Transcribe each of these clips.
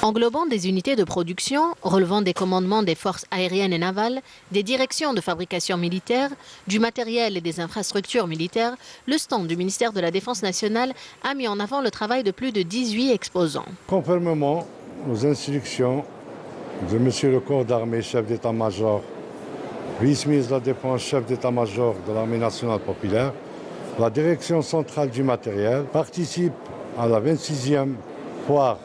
englobant des unités de production, relevant des commandements des forces aériennes et navales, des directions de fabrication militaire, du matériel et des infrastructures militaires, le stand du ministère de la Défense nationale a mis en avant le travail de plus de 18 exposants. Conformément aux instructions de M. le corps d'armée, chef d'état-major, vice-ministre de la Défense, chef d'état-major de l'armée nationale populaire, la direction centrale du matériel participe à la 26e foire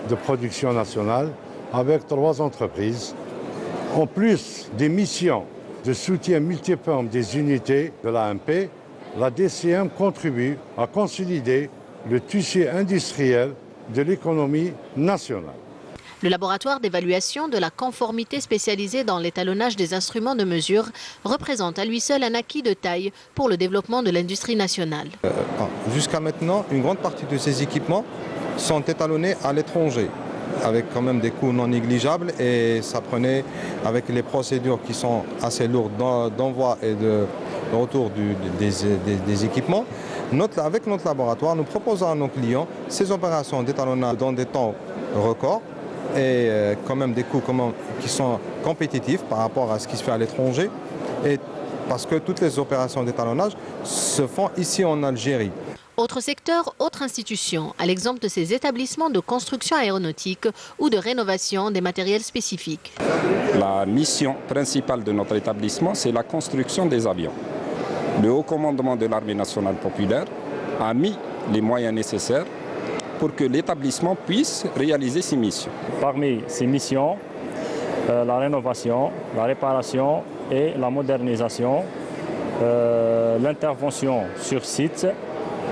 de production nationale avec 3 entreprises. En plus des missions de soutien multiforme des unités de l'AMP, la DCM contribue à consolider le tissu industriel de l'économie nationale. Le laboratoire d'évaluation de la conformité spécialisé dans l'étalonnage des instruments de mesure représente à lui seul un acquis de taille pour le développement de l'industrie nationale. Jusqu'à maintenant, une grande partie de ces équipements sont étalonnés à l'étranger, avec quand même des coûts non négligeables, et ça prenait, avec les procédures qui sont assez lourdes d'envoi et de retour des équipements. Avec notre laboratoire, nous proposons à nos clients ces opérations d'étalonnage dans des temps records et quand même des coûts qui sont compétitifs par rapport à ce qui se fait à l'étranger, et parce que toutes les opérations d'étalonnage se font ici en Algérie. Autre secteur, autre institution, à l'exemple de ces établissements de construction aéronautique ou de rénovation des matériels spécifiques. La mission principale de notre établissement, c'est la construction des avions. Le haut commandement de l'armée nationale populaire a mis les moyens nécessaires pour que l'établissement puisse réaliser ses missions. Parmi ces missions, la rénovation, la réparation et la modernisation, l'intervention sur site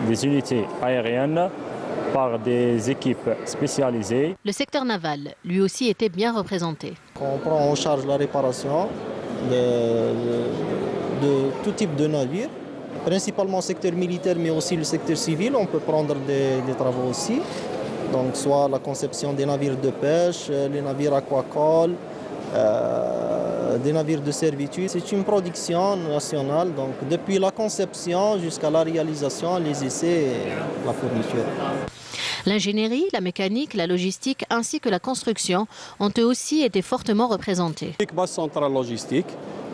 des unités aériennes par des équipes spécialisées. Le secteur naval, lui aussi, était bien représenté. On prend en charge la réparation de tout type de navires, principalement le secteur militaire, mais aussi le secteur civil. On peut prendre des travaux aussi, donc soit la conception des navires de pêche, les navires aquacoles, des navires de servitude. C'est une production nationale, donc depuis la conception jusqu'à la réalisation, les essais et la fourniture. L'ingénierie, la mécanique, la logistique ainsi que la construction ont eux aussi été fortement représentés. Base centrale logistique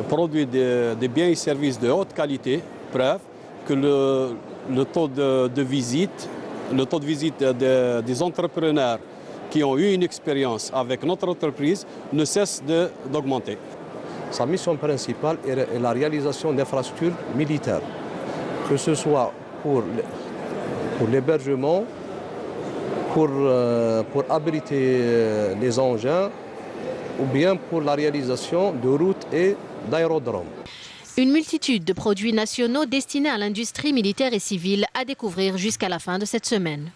produit des biens et services de haute qualité, preuve que le taux de visite des entrepreneurs qui ont eu une expérience avec notre entreprise ne cesse d'augmenter. Sa mission principale est la réalisation d'infrastructures militaires, que ce soit pour l'hébergement, pour abriter les engins, ou bien pour la réalisation de routes et d'aérodromes. Une multitude de produits nationaux destinés à l'industrie militaire et civile à découvrir jusqu'à la fin de cette semaine.